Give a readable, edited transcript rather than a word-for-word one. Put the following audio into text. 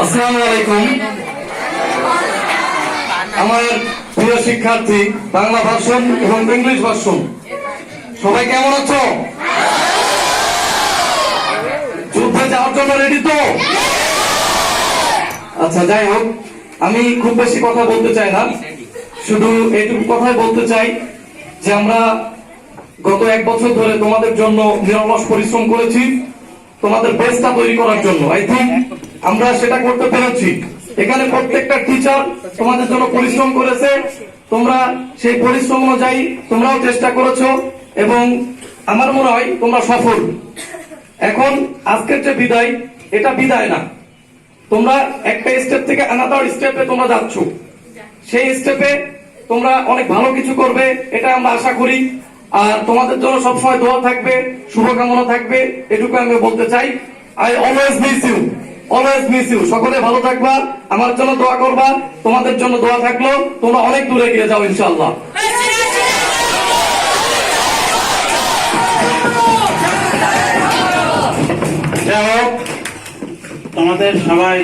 আসসালামু আলাইকুম। আমার প্রিয় শিক্ষার্থী, বাংলা ভার্সন এবং ইংলিশ ভার্সন, সবাই কেমন আছো? যুদ্ধে যাওয়ার জন্য রেডি তো? আচ্ছা, যাই হোক, আমি খুব বেশি কথা বলতে চাই না, শুধু এইটুকু কথাই বলতে চাই যে আমরা গত 1 বছর ধরে তোমাদের জন্য নিরলস পরিশ্রম করেছি, তোমাদের বেসটা তৈরি করার জন্য। আই থিঙ্ক আমরা সেটা করতে পেরেছি। এখানে প্রত্যেকটা টিচার তোমাদের জন্য পরিশ্রম করেছে, তোমরা সেই পরিশ্রম অনুযায়ী তোমরাও চেষ্টা করেছো এবং আমার মনে হয় তোমরা সফল। এখন আজকের যে বিদায়, এটা বিদায় না, তোমরা একটা স্টেপ থেকে আনাদার স্টেপে তোমরা যাচ্ছ। সেই স্টেপে তোমরা অনেক ভালো কিছু করবে, এটা আমরা আশা করি। আর তোমাদের জন্য সবসময় দোয়া থাকবে, শুভকামনা থাকবে, এটুকু আমি বলতে চাই। I always miss you, always miss you. সকলে ভালো থাকবা, আমার জন্য দোয়া করবা, তোমাদের জন্য দোয়া থাকলো। তোমরা অনেক দূরে গিয়ে যাও ইনশাআল্লাহ। যাই হোক, তোমাদের সবাই